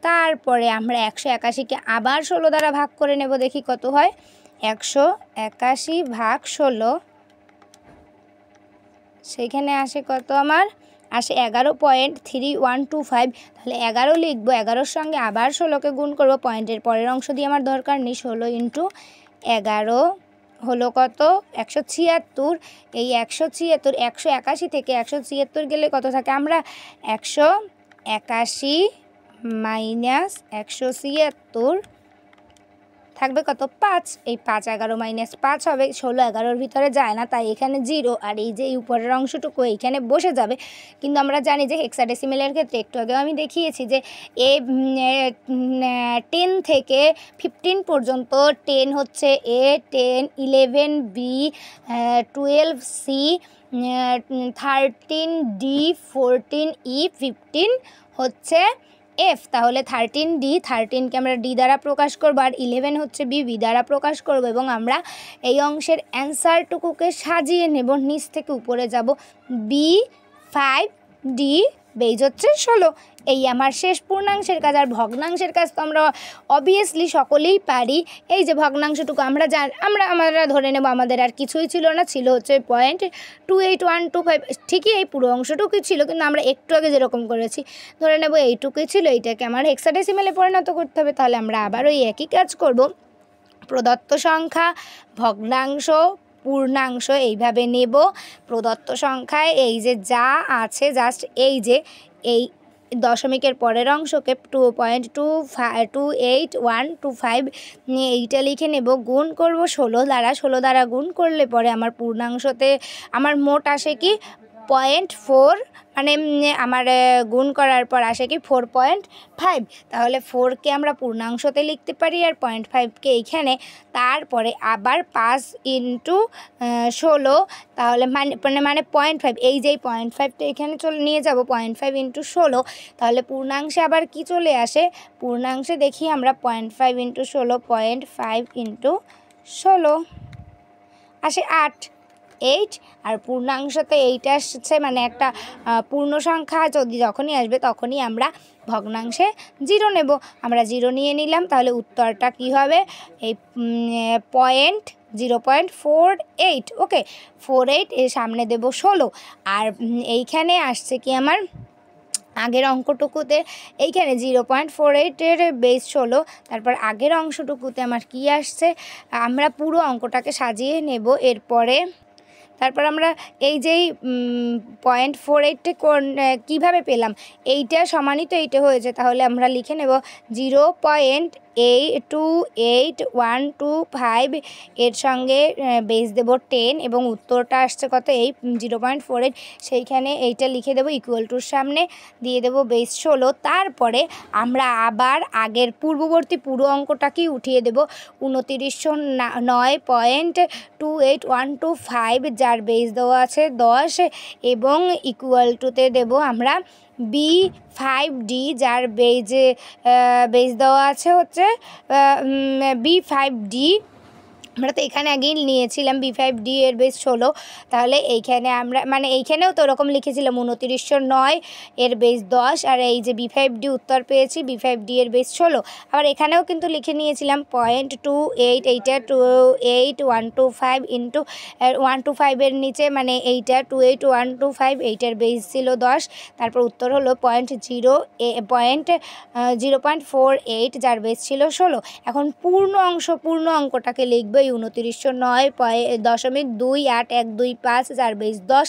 তারপরে আমরা 181কে আবার 16 দ্বারা ভাগ করে নেব, দেখি কত হয়। 181 ভাগ 16, সেইখানে আসে কত? আমার আসে 11.3125। তাহলে 11 লিখবো, 11-র সঙ্গে আবার 16কে গুণ করব, পয়েন্টের পরের অংশ দিয়ে আমার দরকার নেই। 16 × 11 হলো কত? 176। এই 176, 181 থেকে 176 গেলে কত থাকে? আমরা 181 মাইনাস 176 থাকবে কত? 5। এই 5 11 - 5 হবে, 16 11-র ভিতরে যায় না, তাই এখানে 0, আর এই যে উপরের অংশটুকু এইখানে বসে যাবে। কিন্তু আমরা জানি যে হেক্সাডেসিমেলের ক্ষেত্রে একটু আগেও আমি দেখিয়েছি যে 10 থেকে 15 পর্যন্ত, 10 হচ্ছে A, 10, 11 B, 12 C, 13 D, 14 E, 15 হচ্ছে এফ, তাহলে 13D, 13কে আমরা ডি দ্বারা প্রকাশ করবো, আর 11 হচ্ছে বি দ্বারা প্রকাশ করব, এবং আমরা এই অংশের অ্যান্সারটুকুকে সাজিয়ে নেব, নিচ থেকে উপরে যাব, B5D বেজ হচ্ছে 16। এই আমার শেষ পূর্ণাংশের কাজ। আর ভগ্নাংশের কাজ তো আমরা অবভিয়াসলি সকলেই পারি। এই যে ভগ্নাংশটুকু আমরা ধরে নেব আমাদের আর কিছুই ছিল না, ছিল হচ্ছে 0.28125। ঠিকই এই পুরো অংশটুকুই ছিল, কিন্তু আমরা একটু আগে যেরকম করেছি ধরে নেব এইটুকুই ছিল। এইটাকে আমার হেক্সাডেসিমেলে পরিণত করতে হবে। তাহলে আমরা আবার ওই একই কাজ করব। প্রদত্ত সংখ্যা, ভগ্নাংশ, পূর্ণাংশ এইভাবে নেব। প্রদত্ত সংখ্যায় এই যে যা আছে, জাস্ট এই যে এই দশমিকের পরের অংশকে 2.28125 নিয়ে এইটা লিখে নেব, গুণ করব 16 দ্বারা। 16 দ্বারা গুণ করলে পরে আমার পূর্ণাংশতে আমার মোট আসে কি 0.4, মানে আমার গুণ করার পর আসে কি 4.5। তাহলে 4কে আমরা পূর্ণাংশতে লিখতে পারি, আর 0.5কে এইখানে। তারপরে আবার 5 × 16, তাহলে মানে 0.5, এই যেই 0.5টা এখানে নিয়ে যাব, 0.5 × 16। তাহলে পূর্ণাংশে আবার কি চলে আসে, পূর্ণাংশে দেখি আমরা 0.5 × 16, 0.5 × 16 আসে 8। আর পূর্ণাংশতে এইটা আসছে, মানে একটা পূর্ণ সংখ্যা যখনই আসবে তখনই আমরা ভগ্নাংশে 0 নেব। আমরা 0 নিয়ে নিলাম, তাহলে উত্তরটা কি হবে, এই 0.48। ওকে, 48 এর সামনে দেব 16। আর এইখানে আসছে কি আমার আগের অঙ্কটুকুতে, এইখানে 0.48-এর বেস 16। তারপর আগের অংশটুকুতে আমার কি আসছে, আমরা পুরো অঙ্কটাকে সাজিয়ে নেব। এরপরে তারপর আমরা এই যেই 0.48 কীভাবে পেলাম, এইটা সমানই তো এইটা হয়েছে। তাহলে আমরা লিখে নেব 0.28125, এর সঙ্গে বেস দেব 10, এবং উত্তরটা আসছে কত, এই 0.48। সেইখানে এইটা লিখে দেবো, ইকুয়াল টুর সামনে দিয়ে দেবো বেস 16। তারপরে আমরা আবার আগের পূর্ববর্তী পুরো অঙ্কটাকেই উঠিয়ে দেব, 2909.28125, যার বেস দেওয়া আছে 10, এবং ইকুয়াল টুতে দেব আমরা B5D, যার বেস দেওয়া আছে হচ্ছে B5D। আমরা তো এখানে আগেই নিয়েছিলাম B5D এর বেস 16। তাহলে এইখানে আমরা মানে এইখানেও তো ওরকম লিখেছিলাম 2909 এর বেস 10, আর এই যে B5D উত্তর পেয়েছি, B5D এর বেস 16। আবার এখানেও কিন্তু লিখে নিয়েছিলাম 0.28, এইটা 28125 × 125 এর নিচে, মানে এইটা 28125, এইটার বেস ছিল 10। তারপর উত্তর হলো 0.48, যার বেস ছিল 16। এখন পূর্ণ অঙ্কটাকে লিখবে 2909.28125, যার বেস 10।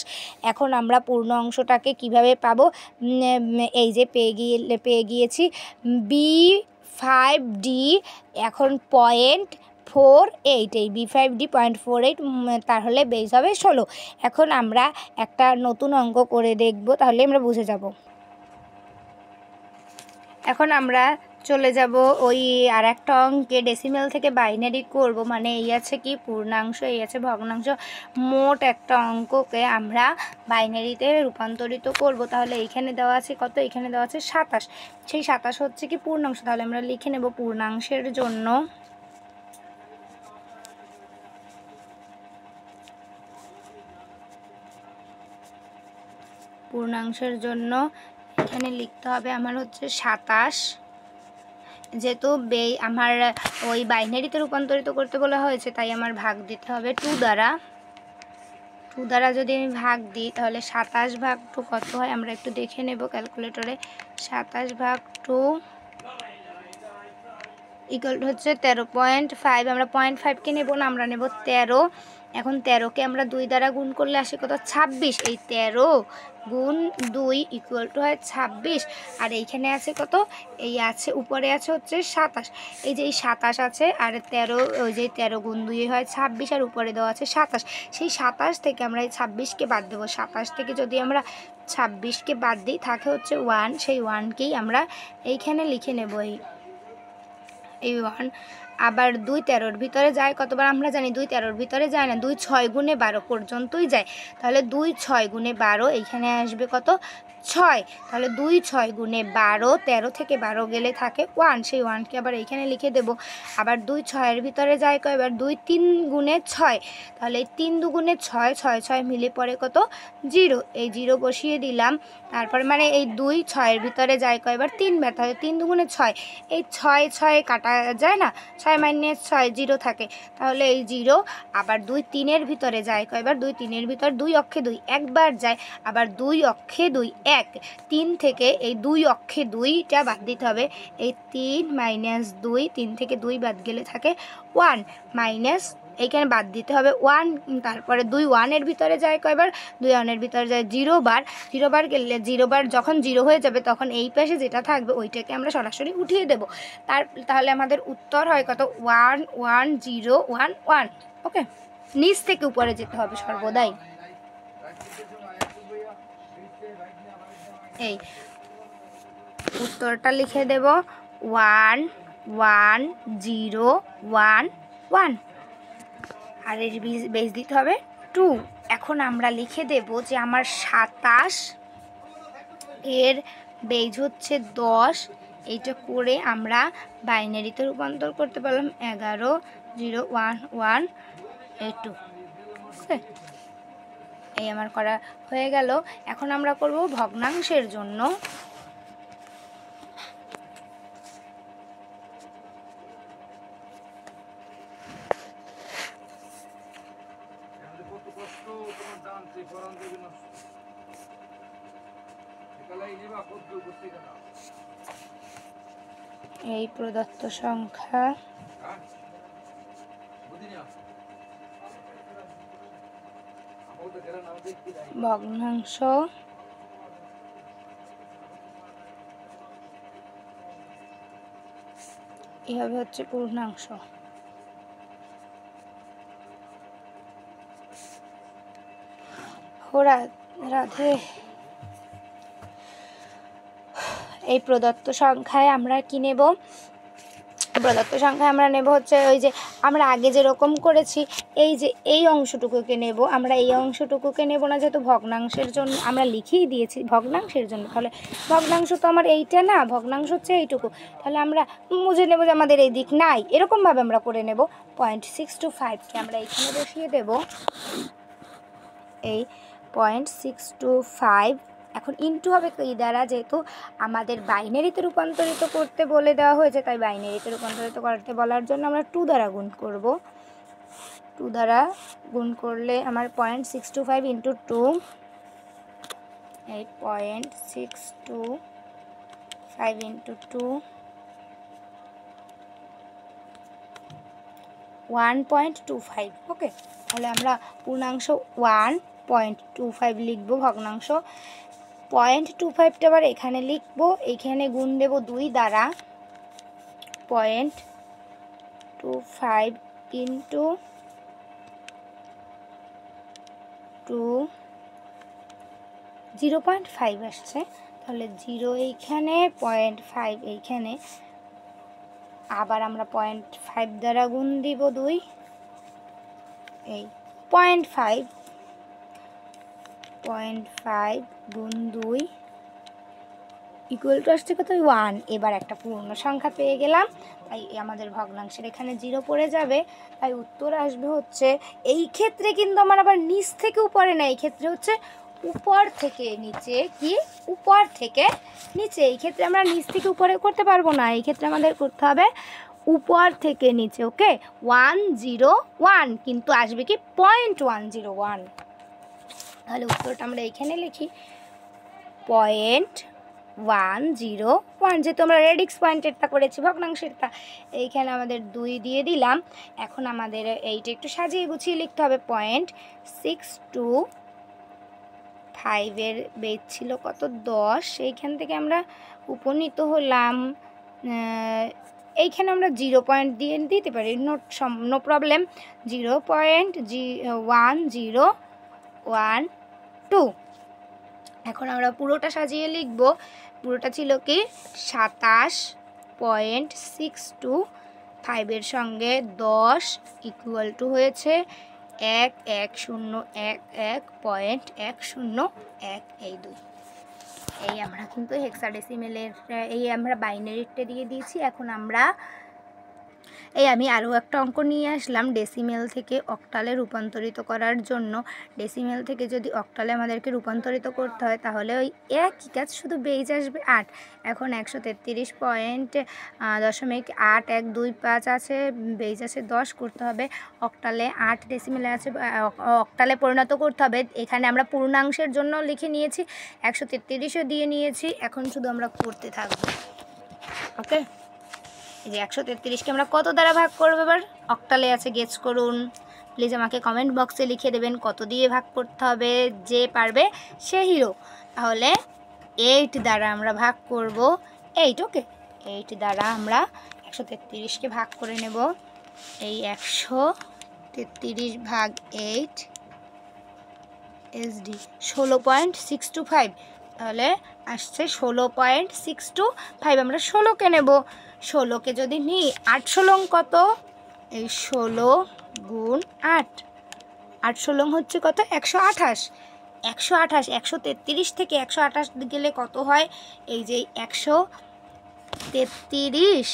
এখন আমরা পূর্ণ অংশটাকে কিভাবে পাবো, এই যে পেয়ে গিয়েছি B5D এখন 0.48, এই B5D 0.48, তাহলে বেস হবে 16। এখন আমরা একটা নতুন অঙ্ক করে দেখব, তাহলে আমরা বুঝে যাব। এখন আমরা চলে যাব ওই আর একটা অঙ্কে, ডেসিমেল থেকে বাইনারি করব, মানে এই আছে কি পূর্ণাংশ, এই আছে ভগ্নাংশ, মোট একটা অঙ্ককে আমরা বাইনারিতে রূপান্তরিত করব। তাহলে এইখানে দেওয়া আছে কত, এখানে দেওয়া আছে 27, সেই 27 হচ্ছে কি পূর্ণাংশ। তাহলে আমরা লিখে নেব পূর্ণাংশের জন্য এখানে লিখতে হবে আমার হচ্ছে 27। যেহেতু আমার ওই বাইনারিতে রূপান্তরিত করতে বলা হয়েছে, তাই আমার ভাগ দিতে হবে 2 দ্বারা। 2 দ্বারা যদি আমি ভাগ দিই, তাহলে 27 ভাগ 2 কত হয় আমরা একটু দেখে নেব ক্যালকুলেটরে। 27 ভাগ 2 ইকুয়াল হচ্ছে 13.5। আমরা 0.5কে নেব না, আমরা নেব 13। এখন 13কে আমরা 2 দ্বারা গুণ করলে আসে কত, 26। এই 13 গুণ 2 ইকুয়াল টু হয় 26। আর এইখানে আছে কত, এই আছে উপরে আছে হচ্ছে 27। এই যে এই 27 আছে, আর 13, ওই যে 13 গুণ 2 হয় 26, আর উপরে দেওয়া আছে 27। সেই 27 থেকে আমরা এই 26কে বাদ দেবো। 27 থেকে যদি আমরা 26কে বাদ দিই, থাকে হচ্ছে 1। সেই 1কেই আমরা এইখানে লিখে নেব, এই 1। আবার 2 13-র ভিতরে যায় কতবার আমরা জানি 2 13-র ভিতরে যায় না, 2 6 গুণে 12 পর্যন্তই যায়। তাহলে 2 6 গুণে 12 এইখানে আসবে কত 6। তাহলে 2 6 গুণে 12, 13 থেকে 12 গেলে থাকে 1, সেই 1কে আবার এইখানে লিখে দেব। আবার 2 6-এর ভিতরে যায় কয়বার 2 3 গুণে 6, তাহলে 3 দুগুণে 6, 6 6 মিলে পড়ে কত 0, এই 0 বসিয়ে দিলাম। তারপর মানে এই 2 6-এর ভিতরে যায় কয়বার 3বার, তাহলে 3 দুগুণে 6, এই 6 6 কাটা যায় না, 6 মাইনাস 6 0 থাকে, তাহলে এই 0। আবার 2 3-এর ভিতরে যায় কয়বার 2 3-এর ভিতর 2 অক্ষে 2 একবার যায়, আবার 2 অক্ষে 2 1, 3 থেকে এই 2 অক্ষে 2টা বাদ দিতে হবে, এই 3 মাইনাস 2, 3 থেকে 2 বাদ গেলে থাকে 1 মাইনাস এইখানে বাদ দিতে হবে 1, তারপরে 2 1-এর ভিতরে যায় কয়বার 2 1-এর ভিতরে যায় 0 বার, 0 বার গেলে 0 বার যখন 0 হয়ে যাবে তখন এই পাশে যেটা থাকবে ওইটাকে আমরা সরাসরি উঠিয়ে দেব। তাহলে আমাদের উত্তর হয় কত 1 1 0 1 1। ওকে, নিচ থেকে উপরে যেতে হবে সর্বদাই। এই উত্তরটা লিখে দেব 1 1 0 1 1, আর এর বেস দিতে হবে 2। এখন আমরা লিখে দেব যে আমার 27 এর বেজ হচ্ছে 10, এইটা করে আমরা বাইনারিতে রূপান্তর করতে পারলাম 11 0 1 1 2। ওকে, এই আমার করা হয়ে গেল। এখন আমরা করব ভগ্নাংশের জন্য। এই প্রদত্ত সংখ্যা ভগ্নাংশ এভাবে হচ্ছে পূর্ণাংশ। রাধে। এই প্রদত্ত সংখ্যায় আমরা কি নেব, প্রদত্ত সংখ্যায় আমরা নেব হচ্ছে ওই যে আমরা আগে যেরকম করেছি, এই যে এই অংশটুকুকে নেব, আমরা এই অংশটুকুকে নেব না, যেহেতু ভগ্নাংশের জন্য আমরা লিখেই দিয়েছি ভগ্নাংশের জন্য, তাহলে ভগ্নাংশ তো আমার এইটা না, ভগ্নাংশ হচ্ছে এইটুকু, তাহলে আমরা বুঝে নেব যে আমাদের এই দিক নাই, এরকমভাবে আমরা করে নেব। 0.625কে আমরা এইখানে বসিয়ে দেব, এই 0.625। এখন ইনটু হবে কি দ্বারা, যেহেতু আমাদের বাইনারিতে রূপান্তরিত করতে বলে দেওয়া হয়েছে, তাই বাইনারিতে রূপান্তরিত করতে বলার জন্য আমরা 2 দ্বারা গুণ করব। 2 দ্বারা গুণ করলে আমার 0.625 ইন্টু 2, এই 0.625 ইন্টু 2 1.25। ওকে, তাহলে আমরা পূর্ণাংশ 1.25 লিখব, ভগ্নাংশ 0.25টা আবার এখানে লিখব, এইখানে গুণ দেব 2 দ্বারা, 0.25 ইন্টু 2 0.5 আসছে, তাহলে 0 এইখানে 0.5 এইখানে, আবার আমরা 0.5 দ্বারা গুণ দিব 2, এই 0.5 গুণ 2 ইকুয়াল টু আসছে কত 1। এবার একটা পূর্ণ সংখ্যা পেয়ে গেলাম, তাই আমাদের ভগ্নাংশের এখানে 0 পড়ে যাবে, তাই উত্তর আসবে হচ্ছে, এই ক্ষেত্রে কিন্তু আমার আবার নিচ থেকে উপরে না, এই ক্ষেত্রে হচ্ছে উপর থেকে নিচে, কি উপর থেকে নিচে, এই ক্ষেত্রে আমরা নিচ থেকে উপরে করতে পারবো না, এই ক্ষেত্রে আমাদের করতে হবে উপর থেকে নিচে। ওকে, 101 কিন্তু আসবে কি 0.101, তাহলে উত্তরটা আমরা এইখানে লিখি 0.101, যেহেতু আমরা রেডিক্স পয়েন্টেরটা করেছি ভগ্নাংশেরটা, এইখানে আমাদের 2 দিয়ে দিলাম। এখন আমাদের এইটা একটু সাজিয়ে গুছিয়ে লিখতে হবে। 0.625-এর বেজ ছিল কত 10, এইখান থেকে আমরা উপনীত হলাম, এইখানে আমরা 0 পয়েন্ট দিয়ে দিতে পারি, নো প্রবলেম, 0.1012। এখন আমরা পুরোটা সাজিয়ে লিখব, পুরোটা ছিল কি 27.625 5-এর সঙ্গে 10 ইকুয়াল টু হয়েছে 11011.101 এই 2। এই আমরা কিন্তু হেক্সাডেসিমেলের এই আমরা বাইনারিটা দিয়ে দিয়েছি। এখন আমরা আমি আরও একটা অঙ্ক নিয়ে আসলাম ডেসিমেল থেকে অক্টালে রূপান্তরিত করার জন্য। ডেসিমেল থেকে যদি অক্টালে আমাদেরকে রূপান্তরিত করতে হয় তাহলে ওই একই কাজ, শুধু বেজ আসবে 8। এখন 133.81225 আছে, বেজ আছে 10, করতে হবে অক্টালে 8 ডেসিমেলে আছে, অক্টালে পরিণত করতে হবে। এখানে আমরা পূর্ণাংশের জন্য লিখে নিয়েছি, 133ও দিয়ে নিয়েছি। এখন শুধু আমরা করতে থাকবো। ওকে, এই যে 133কে আমরা কত দ্বারা ভাগ করবো এবার অক্টালে আছে, গেস করুন প্লিজ। আমাকে কমেন্ট বক্সে লিখে দেবেন কত দিয়ে ভাগ করতে হবে, যে পারবে সে হিরো। তাহলে 8 দ্বারা আমরা ভাগ করব 8। ওকে, 8 দ্বারা আমরা 133কে ভাগ করে নেব। এই 133 ভাগ 8 এসডি 16.625, তাহলে আসছে 16.625। আমরা 16কে নেব, 16কে যদি নিই 8 16 কত, এই 16 গুণ 8, 8 16 হচ্ছে কত, 128। 128 133 থেকে 128 গেলে কত হয়, এই যে 133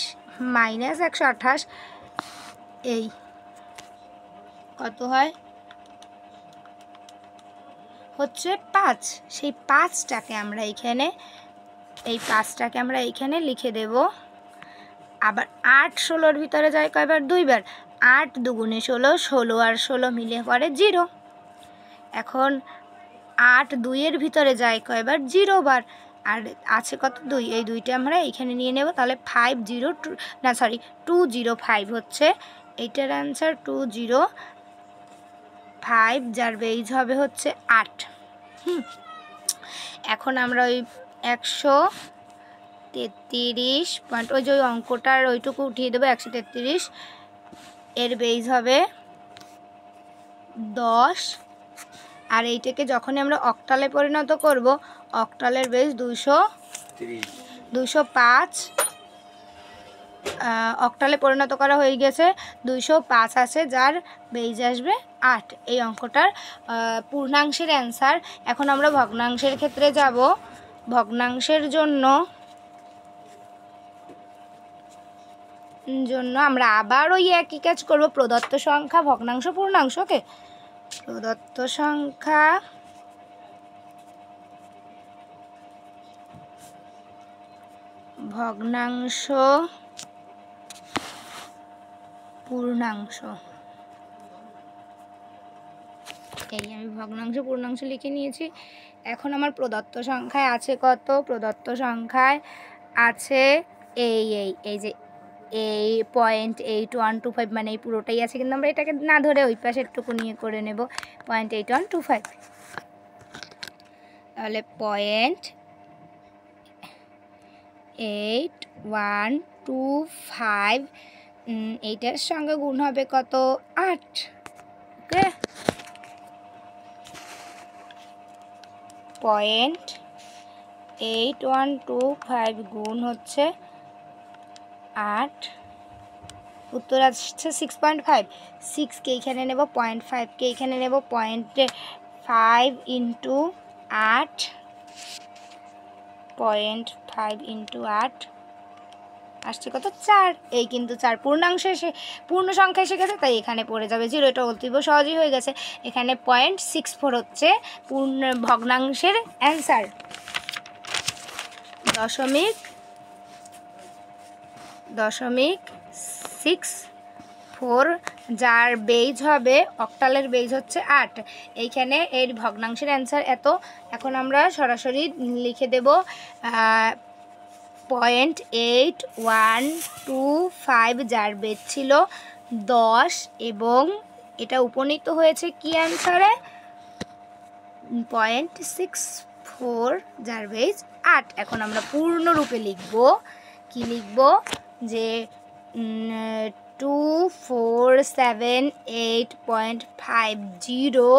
মাইনাস 128, এই কত হয় হচ্ছে 5। সেই 5টাকে আমরা এইখানে, এই 5টাকে আমরা এইখানে লিখে দেব। আবার 8 16-র ভিতরে যায় কয়বার, 2বার। 8 দুগুণে 16, 16 আর 16 মিলে পড়ে 0। এখন 8 2-এর ভিতরে যায় কয়বার, 0 বার। আর আছে কত, 2, এই 2টা আমরা এইখানে নিয়ে নেব। তাহলে 205 হচ্ছে এইটার অ্যান্সার, 205, যার বেজ হবে হচ্ছে 8। এখন আমরা ওই 133 পয়েন্ট, ওই যে ওই অঙ্কটার ওইটুকু উঠিয়ে দেবো। 133 এর বেজ হবে 10, আর এইটাকে যখনই আমরা অক্টালে পরিণত করব, অক্টালের বেজ 205। অক্টালে পরিণত করা হয়ে গেছে, 205 আছে, যার বেজ আসবে 8। এই অঙ্কটার পূর্ণাংশের অ্যান্সার। এখন আমরা ভগ্নাংশের ক্ষেত্রে যাব। ভগ্নাংশের জন্য আমরা আবার ওই একই কাজ করব, প্রদত্ত সংখ্যা ভগ্নাংশ পূর্ণাংশ। ওকে, প্রদত্ত সংখ্যা ভগ্নাংশ পূর্ণাংশ, এই আমি ভগ্নাংশ পূর্ণাংশ লিখে নিয়েছি। এখন আমার প্রদত্ত সংখ্যায় আছে কত, প্রদত্ত সংখ্যায় আছে এই যে 0.8125, মানে এই পুরোটাই আছে, কিন্তু আমরা এটাকে না ধরে ওই পাশে একটুকু নিয়ে করে নেব 0.8125। তাহলে 0.8125, এইটার সঙ্গে গুণ হবে কত, 8। ওকে, 0.8125 গুণ হচ্ছে 8, উত্তর আসছে 6.5। 6কে এইখানে নেব, 0.5কে এইখানে নেব, 0.5 ইন্টু 8, 0.5 ইন্টু 8 আসছে কত, 4। এই কিন্তু 4 পূর্ণাংশে পূর্ণ সংখ্যা এসে গেছে, তাই এখানে পড়ে যাবে 0। এটা অতীব সহজই হয়ে গেছে। এখানে 0.64 হচ্ছে ভগ্নাংশের অ্যান্সার। দশমিক 64, যার বেজ হবে, অক্টালের বেজ হচ্ছে 8। এইখানে এর ভগ্নাংশের অ্যান্সার এত। এখন আমরা সরাসরি লিখে দেব 0.8125, যার বেজ ছিল 10, এবং এটা উপনীত হয়েছে কি অ্যান্সারে, 0.64, যার বেজ 8। এখন আমরা পূর্ণরূপে লিখব, কি লিখব, যে 2478.50,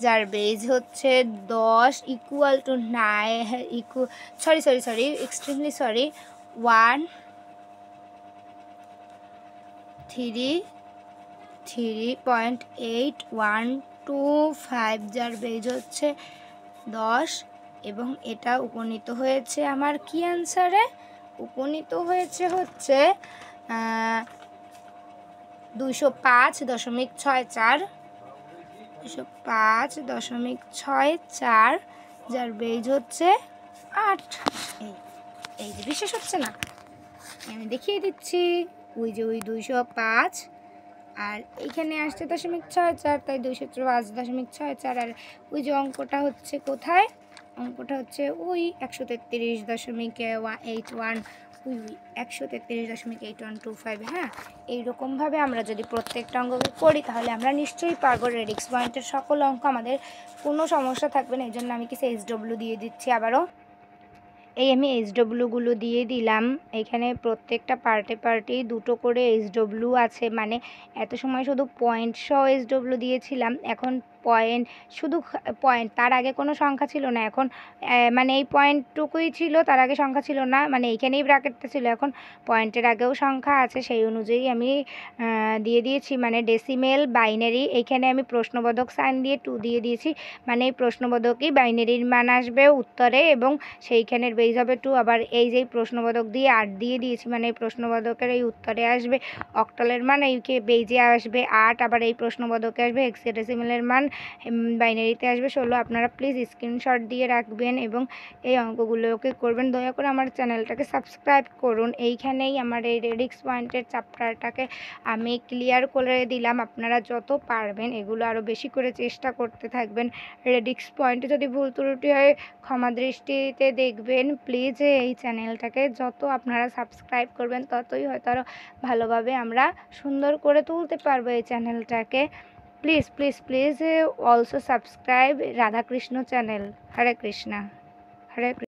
যার বেজ হচ্ছে 10 equal to 9 sorry extremely sorry 1 3.8125, যার বেজ হচ্ছে 10 এবং এটা উপনীত হয়েছে আমার কি অ্যান্সারে? উপনীত হয়েছে হচ্ছে 205.64, 205.64, যার বেজ হচ্ছে 8। এই যে বিশ্বাস হচ্ছে না, আমি দেখিয়ে দিচ্ছি। ওই যে ওই 205 আর এইখানে আসছে 0.64, তাই 205.64। আর ওই যে অঙ্কটা হচ্ছে কোথায়? অঙ্কটা হচ্ছে ওই 133.81, ওই 133.8125। হ্যাঁ, এইরকমভাবে আমরা যদি প্রত্যেকটা অঙ্ককে করি তাহলে আমরা নিশ্চয়ই পারবো। রেডিক্স পয়েন্টের সকল অঙ্ক আমাদের কোনো সমস্যা থাকবে না। এই জন্য আমি কিছু SW দিয়ে দিচ্ছি আবারও। এই আমি SWগুলো দিয়ে দিলাম। এখানে প্রত্যেকটা পার্টেই দুটো করে SW আছে, মানে এত সময় শুধু পয়েন্ট সহ SW দিয়েছিলাম, এখন পয়েন্ট শুধু পয়েন্ট, তার আগে কোনো সংখ্যা ছিল না। এখন মানে এই পয়েন্টটুকুই ছিল, তার আগে সংখ্যা ছিল না, মানে এইখানেই ব্র্যাকেটটা ছিল, এখন পয়েন্টের আগেও সংখ্যা আছে, সেই অনুযায়ী আমি দিয়ে দিয়েছি। মানে ডেসিমেল, বাইনারি, এইখানে আমি প্রশ্নবোধক সাইন দিয়ে 2 দিয়ে দিয়েছি, মানে এই প্রশ্নবোধকই বাইনারির মান আসবে উত্তরে এবং সেইখানের বেজ হবে 2। আবার এই যে প্রশ্নবোধক দিয়ে 8 দিয়ে দিয়েছি, মানে এই প্রশ্নবোধকের এই উত্তরে আসবে অক্টালের মান, এই বেজে আসবে 8। আবার এই প্রশ্নবোধকে আসবে হেক্সাডেসিমেলের মান, বাইনারিতে আসবে 16। আপনারা প্লিজ স্ক্রিনশট দিয়ে রাখবেন এবং এই অঙ্কগুলোকে করবেন। দয়া করে আমার চ্যানেলটাকে সাবস্ক্রাইব করুন। এইখানেই আমার এই রেডিক্স পয়েন্টের চ্যাপ্টারটাকে আমি ক্লিয়ার করে দিলাম। আপনারা যত পারবেন এগুলো আরও বেশি করে চেষ্টা করতে থাকবেন। রেডিক্স পয়েন্টে যদি ভুল ত্রুটি হয় ক্ষমা দৃষ্টিতে দেখবেন প্লিজ। এই চ্যানেলটাকে যত আপনারা সাবস্ক্রাইব করবেন ততই হয়তো আরও ভালোভাবে আমরা সুন্দর করে তুলতে পারবো এই চ্যানেলটাকে। Please please please also subscribe Radhakrishna channel. Hare Krishna, Hare Krishna.